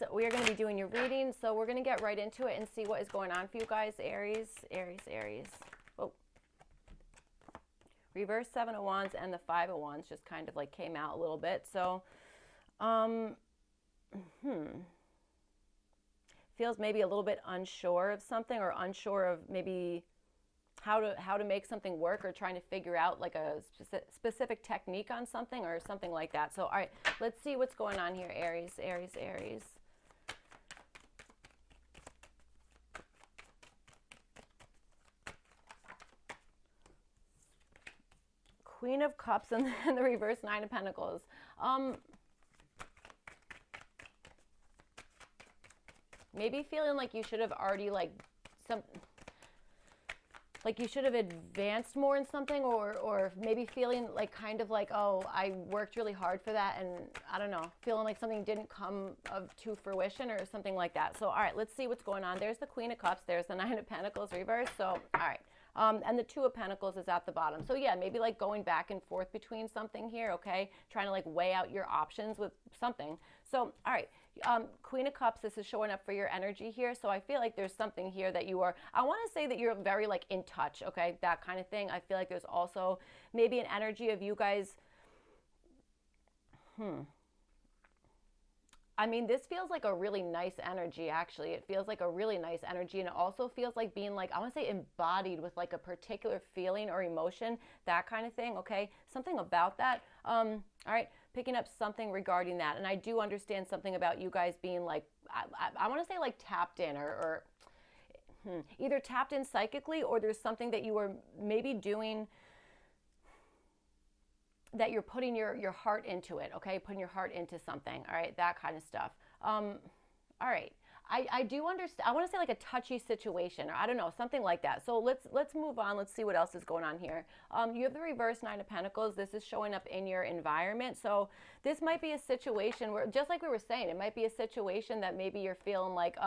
Aries, we are going to be doing your reading, so we're going to get right into it and see what is going on for you guys. Aries. Oh, reverse 7 of Wands and the 5 of Wands just kind of like came out a little bit. So, feels maybe a little bit unsure of something, or unsure of maybe how to make something work, or trying to figure out like a specific technique on something or something like that. So, all right, let's see what's going on here, Aries. Queen of Cups and the reverse 9 of Pentacles. Maybe feeling like you should have already like you should have advanced more in something, or maybe feeling like kind of like, oh, I worked really hard for that, and I don't know, feeling like something didn't come to fruition or something like that. So, all right, let's see what's going on. There's the Queen of Cups. There's the 9 of Pentacles reverse. So, all right. And the 2 of Pentacles is at the bottom. So yeah, maybe like going back and forth between something here, okay? Trying to like weigh out your options with something. So, all right, Queen of Cups, this is showing up for your energy here. So I feel like there's something here that you are, I want to say that you're very like in touch, okay? That kind of thing. I feel like there's also maybe an energy of you guys, I mean, this feels like a really nice energy, actually. It feels like a really nice energy, and it also feels like being like, I want to say embodied with like a particular feeling or emotion, that kind of thing, okay? Something about that. All right, picking up something regarding that. And I do understand something about you guys being like, I want to say like tapped in, or either tapped in psychically, or there's something that you were maybe doing that you're putting your heart into it, okay? Putting your heart into something, all right? That kind of stuff. All right. I do understand. I want to say like a touchy situation, or I don't know, something like that. So let's move on. Let's see what else is going on here. You have the reverse 9 of Pentacles. This is showing up in your environment. So this might be a situation where, just like we were saying, it might be a situation that maybe you're feeling like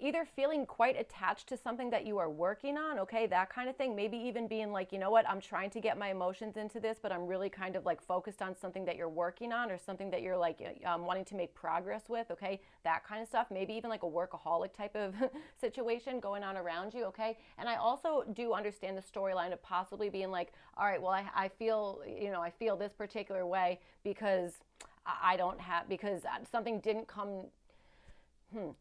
either feeling quite attached to something that you are working on, okay, that kind of thing. Maybe even being like, you know what, I'm trying to get my emotions into this, but I'm really kind of like focused on something that you're working on, or something that you're like wanting to make progress with, okay, that kind of stuff. Maybe even like a workaholic type of situation going on around you, okay. And I also do understand the storyline of possibly being like, all right, well, I feel, I feel this particular way because because something didn't come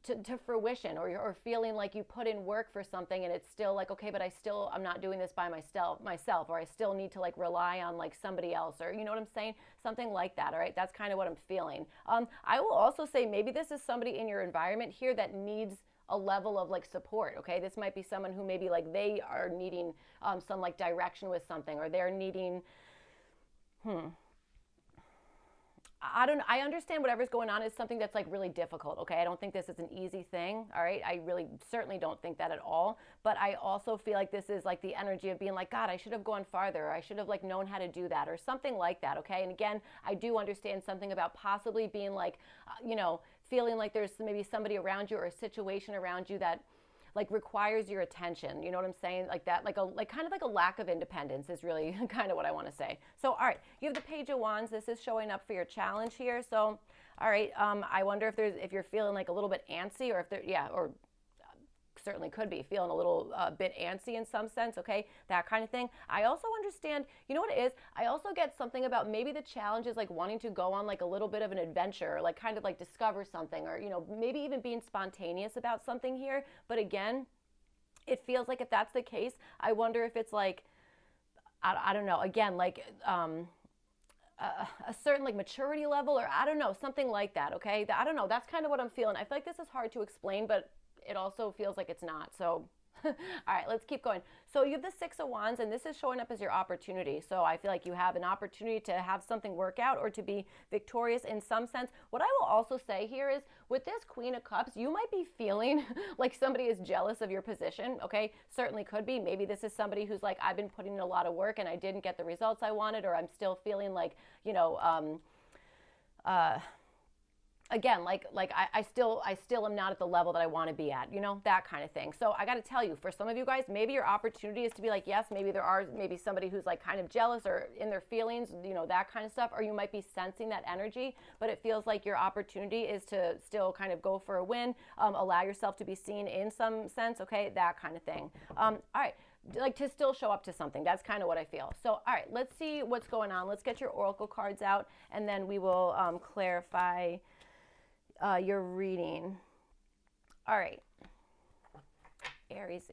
to fruition, or feeling like you put in work for something and it's still like, okay, but I'm not doing this by myself, or I still need to like rely on like somebody else, or you know what I'm saying? Something like that, all right? That's kind of what I'm feeling. I will also say maybe this is somebody in your environment here that needs a level of like support, okay? This might be someone who maybe like they are needing some like direction with something, or they're needing, I understand whatever's going on is something that's like really difficult, okay? I don't think this is an easy thing, all right? I really certainly don't think that at all. But I also feel like this is like the energy of being like, God, I should have gone farther, or I should have like known how to do that, or something like that, okay? And again, I do understand something about possibly being like, feeling like there's maybe somebody around you or a situation around you that like requires your attention. You know what I'm saying? Like that, like kind of like a lack of independence is really kind of what I want to say. So, all right, you have the Page of Wands. This is showing up for your challenge here. So, all right, I wonder if you're feeling like a little bit antsy, or or certainly could be feeling a little bit antsy in some sense, okay, that kind of thing. I also understand, you know what it is, I also get something about maybe the challenge is like wanting to go on like a little bit of an adventure, or like kind of like discover something, or maybe even being spontaneous about something here. But again, it feels like if that's the case, I wonder if it's like, I don't know, again, like a certain like maturity level, or I don't know, something like that, okay? I don't know, that's kind of what I'm feeling. I feel like this is hard to explain, but it also feels like it's not. So, all right, let's keep going. So you have the 6 of Wands, and this is showing up as your opportunity. So I feel like you have an opportunity to have something work out, or to be victorious in some sense. What I will also say here is, with this Queen of Cups, you might be feeling like somebody is jealous of your position, okay? Certainly could be. Maybe this is somebody who's like, I've been putting in a lot of work and I didn't get the results I wanted, or I'm still feeling like, again, I still am not at the level that I want to be at, that kind of thing. So I got to tell you, for some of you guys, maybe your opportunity is to be like, yes, maybe maybe somebody who's like kind of jealous or in their feelings, that kind of stuff, or you might be sensing that energy, but it feels like your opportunity is to still kind of go for a win, allow yourself to be seen in some sense, okay, that kind of thing. All right. Like to still show up to something. That's kind of what I feel. So, all right, let's see what's going on. Let's get your oracle cards out, and then we will clarify your reading. All right. Aries.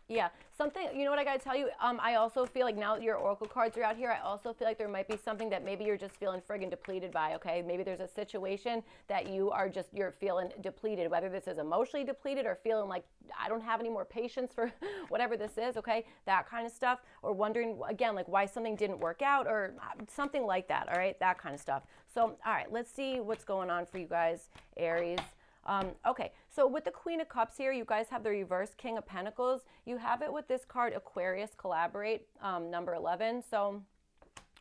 Yeah, something, you know what I gotta tell you? I also feel like now that your oracle cards are out here, I also feel like there might be something that maybe you're just feeling friggin' depleted by, okay? Maybe there's a situation that you're feeling depleted, whether this is emotionally depleted or feeling like I don't have any more patience for whatever this is, okay? That kind of stuff, or wondering, again, like why something didn't work out or something like that, all right? That kind of stuff. So, all right, let's see what's going on for you guys, Aries. Okay, so with the Queen of Cups here, you guys have the reverse King of Pentacles. You have it with this card, Aquarius Collaborate, number 11. So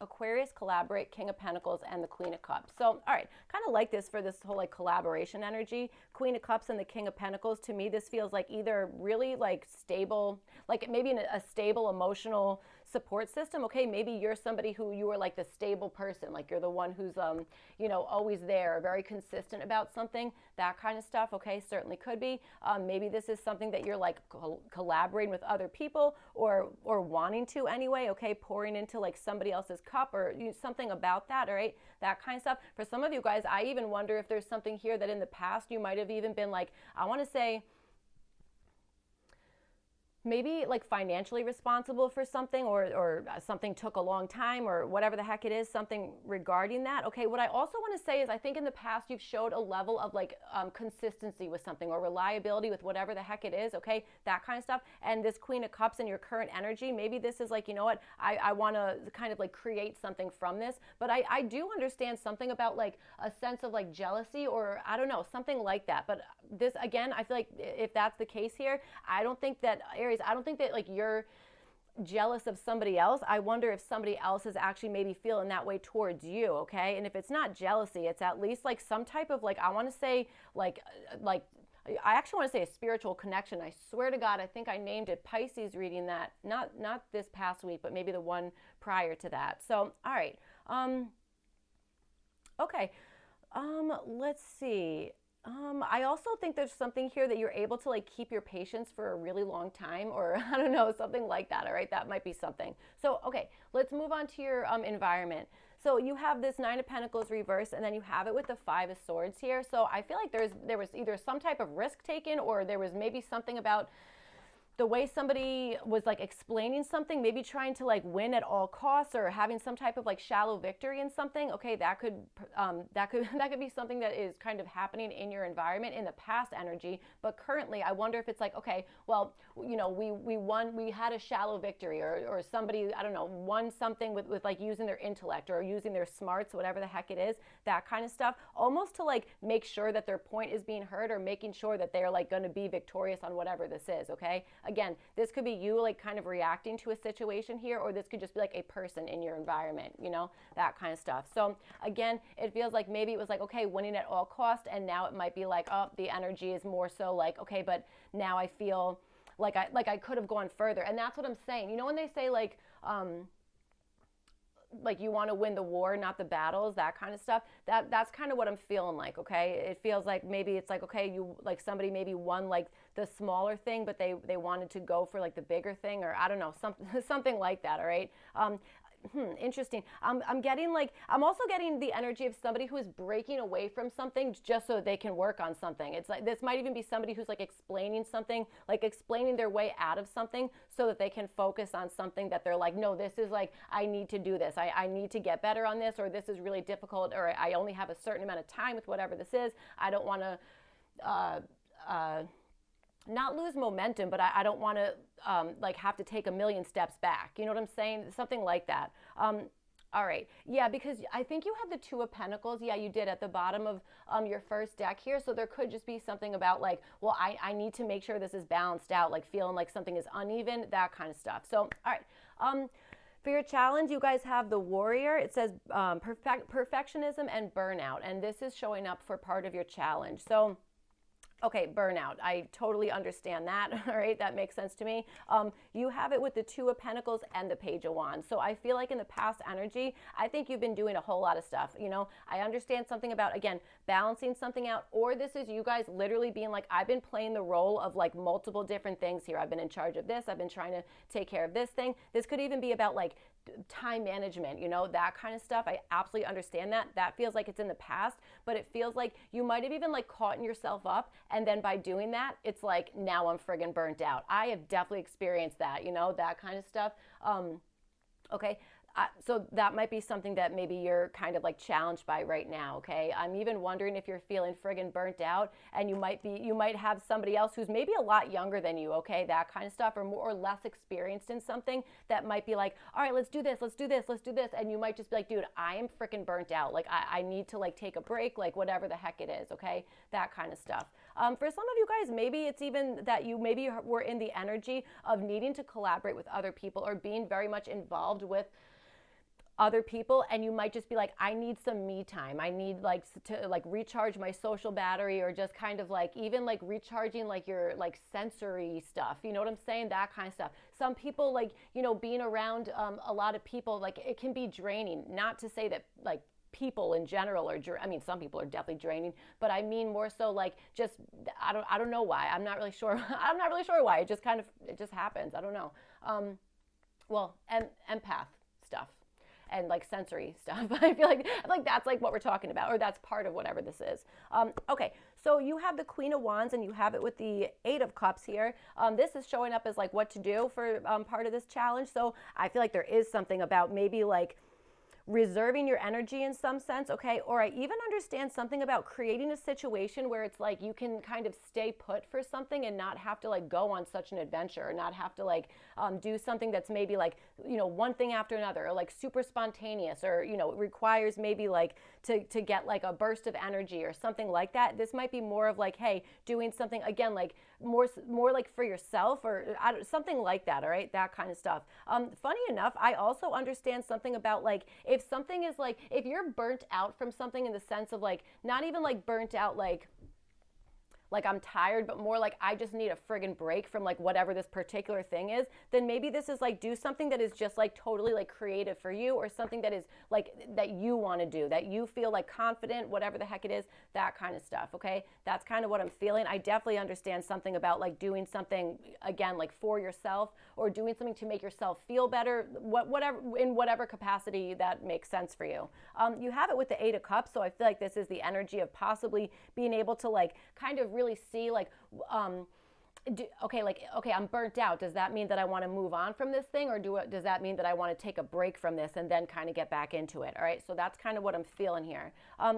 Aquarius Collaborate, King of Pentacles, and the Queen of Cups. So, all right, kind of like this for this whole like collaboration energy. Queen of Cups and the King of Pentacles, to me, this feels like either really like stable, like maybe in a stable emotional support system. Okay, maybe you're somebody who you are like the stable person, like you're the one who's always there, very consistent about something, that kind of stuff. Okay, certainly could be. Maybe this is something that you're like collaborating with other people or wanting to anyway. Okay, pouring into like somebody else's cup or something about that. All right, that kind of stuff. For some of you guys, I even wonder if there's something here that in the past you might have even been like, I want to say, maybe like financially responsible for something or something took a long time or whatever the heck it is, something regarding that. Okay, what I also want to say is I think in the past you've showed a level of like consistency with something or reliability with whatever the heck it is, okay, that kind of stuff. And this Queen of Cups in your current energy, maybe this is like, you know what, I want to kind of like create something from this, but I do understand something about like a sense of like jealousy or I don't know, something like that. But this, again, I feel like if that's the case here, I don't think that like you're jealous of somebody else. I wonder if somebody else is actually maybe feeling that way towards you, okay? And if it's not jealousy, it's at least like some type of like, I want to say like I actually want to say a spiritual connection. I swear to God, I think I named it Pisces reading that, not this past week, but maybe the one prior to that. So, all right. Okay. Let's see. I also think there's something here that you're able to like keep your patience for a really long time, or I don't know, something like that. All right, that might be something. So, okay, let's move on to your environment. So you have this Nine of Pentacles reversed, and then you have it with the Five of Swords here. So I feel like there was either some type of risk taken, or there was maybe something about the way somebody was like explaining something, maybe trying to like win at all costs or having some type of like shallow victory in something. Okay, that could be something that is kind of happening in your environment in the past energy. But currently, I wonder if it's like, okay, well, we won, we had a shallow victory, or somebody, I don't know, won something with like using their intellect or using their smarts, whatever the heck it is, that kind of stuff, almost to like make sure that their point is being heard or making sure that they're like going to be victorious on whatever this is. Okay. Again, this could be you like kind of reacting to a situation here, or this could just be like a person in your environment, that kind of stuff. So again, it feels like maybe it was like, okay, winning at all cost, and now it might be like, oh, the energy is more so like, okay, but now I feel like I could have gone further. And that's what I'm saying. When they say like you want to win the war, not the battles, that kind of stuff, that's kind of what I'm feeling like. Okay, it feels like maybe it's like, okay, you like somebody maybe won like the smaller thing, but they wanted to go for like the bigger thing, or I don't know, something like that. All right. Interesting. I'm also getting the energy of somebody who is breaking away from something just so they can work on something. It's like, this might even be somebody who's like explaining something, like explaining their way out of something so that they can focus on something that they're like, no, this is like, I need to do this. I need to get better on this, or this is really difficult, or I only have a certain amount of time with whatever this is. I don't want to, not lose momentum, but I don't want to like have to take a million steps back. You know what I'm saying? Something like that. All right. Yeah, because I think you had the Two of Pentacles. Yeah, you did at the bottom of your first deck here. So there could just be something about like, well, I need to make sure this is balanced out, like feeling like something is uneven, that kind of stuff. So, all right. For your challenge, you guys have the Warrior. It says perfectionism and burnout. And this is showing up for part of your challenge. So, okay, burnout. I totally understand that. All right, that makes sense to me. You have it with the Two of Pentacles and the Page of Wands. So I feel like in the past energy, I think you've been doing a whole lot of stuff. You know, I understand something about, again, balancing something out, or this is you guys literally being like, I've been playing the role of like multiple different things here. I've been in charge of this. I've been trying to take care of this thing. This could even be about like time management, you know, that kind of stuff. I absolutely understand that. That feels like it's in the past, but it feels like you might have even like caught yourself up. And then by doing that, it's like, now I'm friggin' burnt out. I have definitely experienced that, you know, that kind of stuff. Okay. So that might be something that maybe you're kind of like challenged by right now. Okay. I'm even wondering if you're feeling friggin' burnt out, and you might have somebody else who's maybe a lot younger than you. Okay. That kind of stuff, or more or less experienced in something that might be like, all right, let's do this. Let's do this. Let's do this. And you might just be like, dude, I am friggin' burnt out. Like I need to like take a break, like whatever the heck it is. Okay. That kind of stuff. For some of you guys, maybe it's even that you maybe were in the energy of needing to collaborate with other people, or being very much involved with other people, and you might just be like, I need some me time. I need like to like recharge my social battery, or just kind of like even like recharging like your like sensory stuff. You know what I'm saying? That kind of stuff. Some people, like, you know, being around a lot of people, like it can be draining. Not to say that like people in general are, I mean, some people are definitely draining, but I mean more so like just, I don't know why. I'm not really sure. I'm not really sure why. It just kind of, it just happens. I don't know. Well, empath stuff and like sensory stuff. I feel like that's like what we're talking about, or that's part of whatever this is. Okay, so you have the Queen of Wands, and you have it with the Eight of Cups here. This is showing up as like what to do for part of this challenge. So I feel like there is something about maybe like reserving your energy in some sense, okay? Or I even understand something about creating a situation where it's like you can kind of stay put for something and not have to like go on such an adventure, or not have to like do something that's maybe like, you know, one thing after another, or like super spontaneous, or, you know, it requires maybe like to get like a burst of energy or something like that. This might be more of like, hey, doing something again, like more like for yourself, or something like that. All right, that kind of stuff. Funny enough, I also understand something about like, if something is like, if you're burnt out from something, in the sense of like, not even like burnt out like I'm tired, but more like I just need a friggin' break from like whatever this particular thing is, then maybe this is like, do something that is just like totally like creative for you, or something that is like that you want to do, that you feel like confident, whatever the heck it is, that kind of stuff. Okay, that's kind of what I'm feeling. I definitely understand something about like doing something again like for yourself, or doing something to make yourself feel better, whatever, in whatever capacity that makes sense for you. You have it with the Eight of Cups, so I feel like this is the energy of possibly being able to like kind of really see like okay, I'm burnt out. Does that mean that I want to move on from this thing, or does that mean that I want to take a break from this and then kind of get back into it? All right, so that's kind of what I'm feeling here.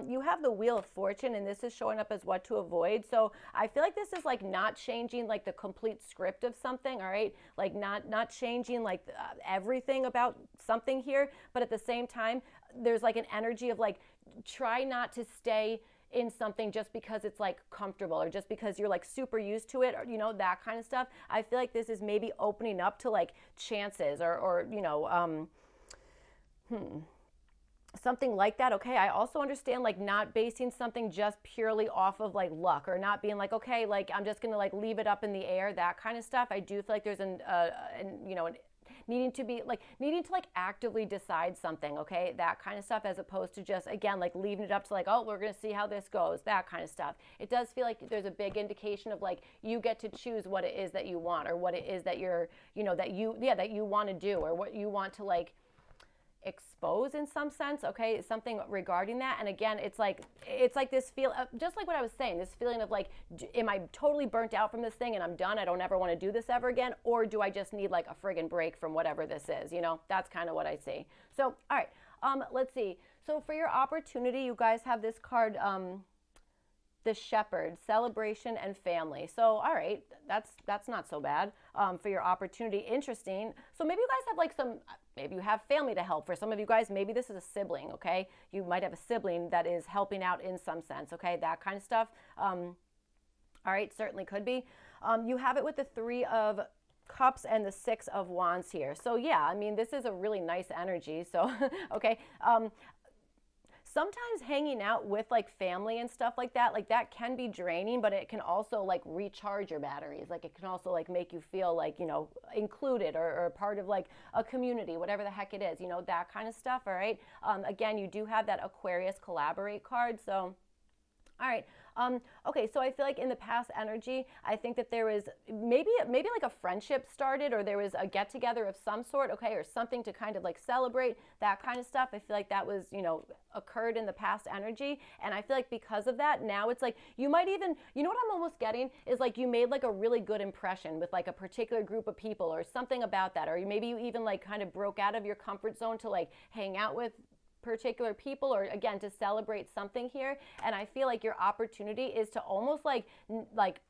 You have the Wheel of Fortune, and this is showing up as what to avoid. So I feel like this is like not changing like the complete script of something. All right, like not changing like everything about something here, but at the same time, there's like an energy of like, try not to stay in something just because it's like comfortable, or just because you're like super used to it, or, you know, that kind of stuff. I feel like this is maybe opening up to like chances, or you know, something like that. Okay, I also understand like not basing something just purely off of like luck, or not being like, okay, like I'm just gonna like leave it up in the air, that kind of stuff. I do feel like there's you know, needing to like actively decide something, okay, that kind of stuff, as opposed to just again like leaving it up to like, oh, we're gonna see how this goes, that kind of stuff. It does feel like there's a big indication of like, you get to choose what it is that you want, or what it is that you're, you know, that you want to do, or what you want to like expose in some sense, okay, something regarding that. And again, it's like this feel, just like what I was saying, this feeling of like, am I totally burnt out from this thing and I'm done, I don't ever want to do this ever again, or do I just need like a friggin' break from whatever this is, you know? That's kind of what I see. So all right, let's see. So for your opportunity, you guys have this card, the Shepherd, celebration and family. So all right, that's not so bad. For your opportunity, interesting. So maybe you guys have like some, maybe you have family to help. For some of you guys, maybe this is a sibling, okay? You might have a sibling that is helping out in some sense, okay? That kind of stuff. All right, certainly could be. You have it with the 3 of Cups and the 6 of Wands here. So yeah, I mean, this is a really nice energy. So, okay. Sometimes hanging out with like family and stuff like that can be draining, but it can also like recharge your batteries. Like it can also like make you feel like, you know, included or part of like a community, whatever the heck it is, you know, that kind of stuff. All right. Again, you do have that Aquarius collaborate card. So, all right. Okay, so I feel like in the past energy, I think that there was maybe like a friendship started, or there was a get together of some sort, okay, or something to kind of like celebrate, that kind of stuff. I feel like that was, you know, occurred in the past energy. And I feel like because of that, now it's like you might even, you know what I'm almost getting is like you made like a really good impression with like a particular group of people or something about that. Or maybe you even like kind of broke out of your comfort zone to like hang out with particular people, or again to celebrate something here. And I feel like your opportunity is to almost like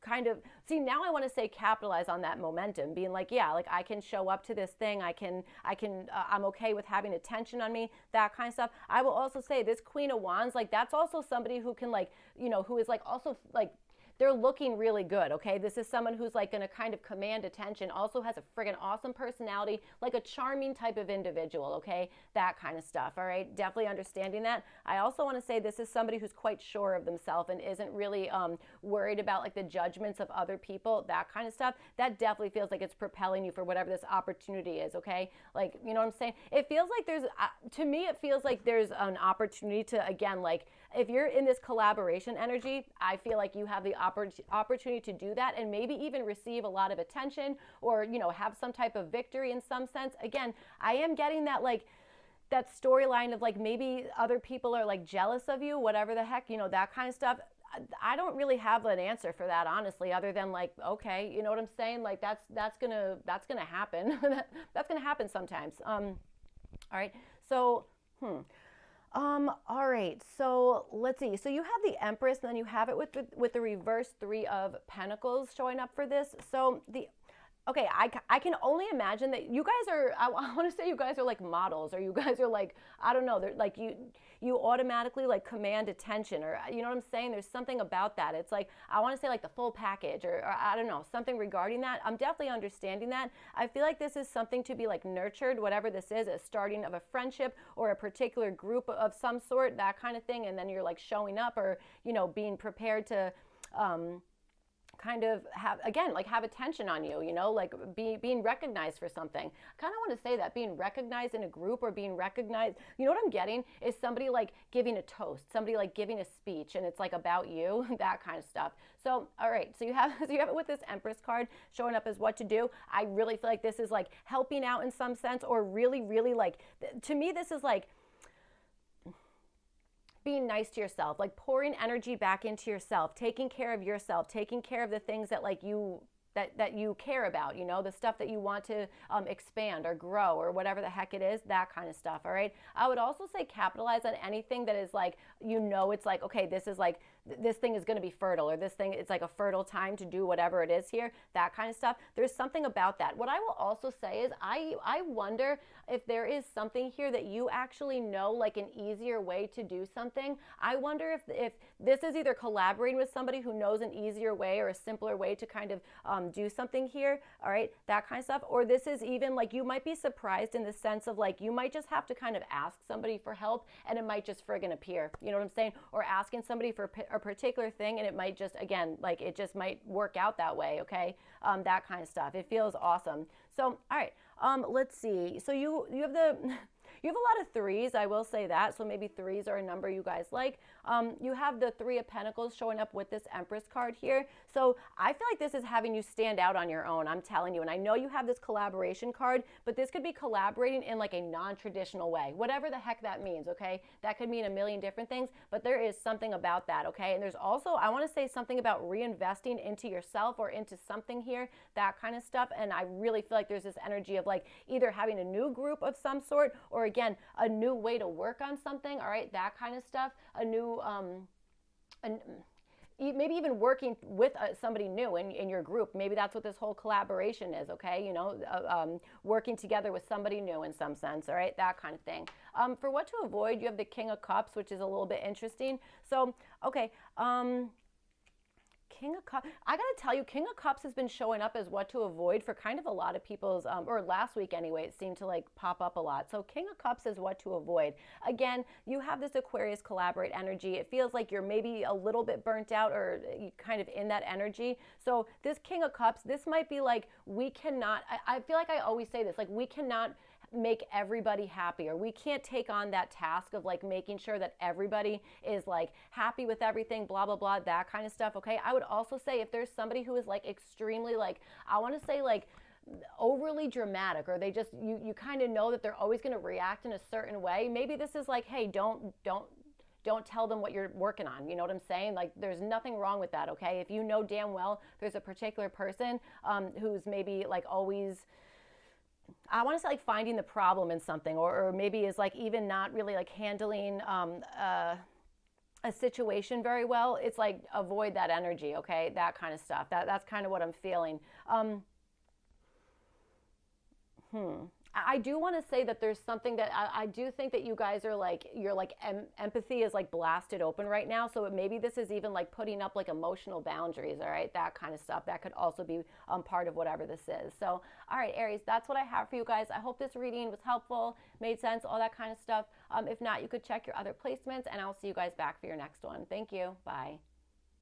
kind of see, now I want to say capitalize on that momentum, being like, yeah, like I can show up to this thing, I'm okay with having attention on me, that kind of stuff. I will also say this Queen of Wands, like that's also somebody who can like, you know, who is like also like they're looking really good, okay? This is someone who's like going to kind of command attention, also has a friggin' awesome personality, like a charming type of individual, okay? That kind of stuff, all right? Definitely understanding that. I also want to say this is somebody who's quite sure of themselves and isn't really worried about like the judgments of other people, that kind of stuff. That definitely feels like it's propelling you for whatever this opportunity is, okay? Like, you know what I'm saying? It feels like there's, to me, it feels like there's an opportunity to, again, like, if you're in this collaboration energy, I feel like you have the opportunity to do that and maybe even receive a lot of attention, or, you know, have some type of victory in some sense. Again, I am getting that like that storyline of like maybe other people are like jealous of you, whatever the heck, you know, that kind of stuff. I don't really have an answer for that, honestly, other than like, okay, you know what I'm saying? Like that's gonna happen. That's gonna happen sometimes. All right. So, all right, so let's see. So you have the Empress, and then you have it with the reverse 3 of Pentacles showing up for this. So okay, I can only imagine that you guys are, I want to say you guys are like models, or you guys are like, I don't know, they're like you automatically like command attention, or you know what I'm saying? There's something about that. It's like, I want to say like the full package, or I don't know, something regarding that. I'm definitely understanding that. I feel like this is something to be like nurtured, whatever this is, a starting of a friendship or a particular group of some sort, that kind of thing. And then you're like showing up, or, you know, being prepared to, kind of have attention on you, you know, like being recognized for something. I kind of want to say that being recognized in a group, or being recognized, you know what I'm getting is somebody like giving a toast, somebody like giving a speech, and it's like about you, that kind of stuff. So, all right, so you have it with this Empress card showing up as what to do. I really feel like this is like helping out in some sense, or really, really like, to me, this is like being nice to yourself, like pouring energy back into yourself, taking care of yourself, taking care of the things that like you that you care about, you know, the stuff that you want to expand or grow, or whatever the heck it is, that kind of stuff. All right. I would also say capitalize on anything that is like, you know, it's like, okay, this is like, this thing is going to be fertile, or this thing, it's like a fertile time to do whatever it is here, that kind of stuff. There's something about that. What I will also say is I wonder if there is something here that you actually know, like an easier way to do something. I wonder if this is either collaborating with somebody who knows an easier way or a simpler way to kind of do something here, all right, that kind of stuff. Or this is even like, you might be surprised in the sense of like, you might just have to kind of ask somebody for help, and it might just friggin' appear, you know what I'm saying? Or asking somebody for a particular thing, and it might just, again, like it just might work out that way, okay? That kind of stuff. It feels awesome. So, all right, let's see. So you have you have a lot of 3s, I will say that. So maybe 3s are a number you guys like. You have the 3 of Pentacles showing up with this Empress card here. So I feel like this is having you stand out on your own, I'm telling you. And I know you have this collaboration card, but this could be collaborating in like a non-traditional way, whatever the heck that means, okay? That could mean a million different things, but there is something about that, okay? And there's also, I want to say something about reinvesting into yourself or into something here, that kind of stuff. And I really feel like there's this energy of like either having a new group of some sort, or again, a new way to work on something, all right, that kind of stuff, a new, maybe even working with somebody new in your group. Maybe that's what this whole collaboration is, okay? You know, working together with somebody new in some sense, all right? That kind of thing. For what to avoid, you have the King of Cups, which is a little bit interesting. So, okay, King of Cups. I gotta tell you, King of Cups has been showing up as what to avoid for kind of a lot of people's, or last week anyway, it seemed to like pop up a lot. So King of Cups is what to avoid. Again, you have this Aquarius collaborate energy. It feels like you're maybe a little bit burnt out or kind of in that energy. So this King of Cups, this might be like, we cannot, I feel like I always say this, like we cannot make everybody happy, or we can't take on that task of like making sure that everybody is like happy with everything, blah blah blah, that kind of stuff. Okay, I would also say if there's somebody who is like extremely like, I want to say like overly dramatic, or they just, you kind of know that they're always going to react in a certain way, maybe this is like, hey, don't tell them what you're working on. You know what I'm saying? Like, there's nothing wrong with that, okay? If you know damn well there's a particular person who's maybe like always, I want to say like finding the problem in something, or maybe is like even not really like handling a situation very well. It's like avoid that energy, okay? That kind of stuff. That's kind of what I'm feeling. I do want to say that there's something that I do think that you guys are like, your like empathy is like blasted open right now. So maybe this is even like putting up like emotional boundaries, all right? That kind of stuff. That could also be part of whatever this is. So, all right, Aries, that's what I have for you guys. I hope this reading was helpful, made sense, all that kind of stuff. If not, you could check your other placements, and I'll see you guys back for your next one. Thank you. Bye.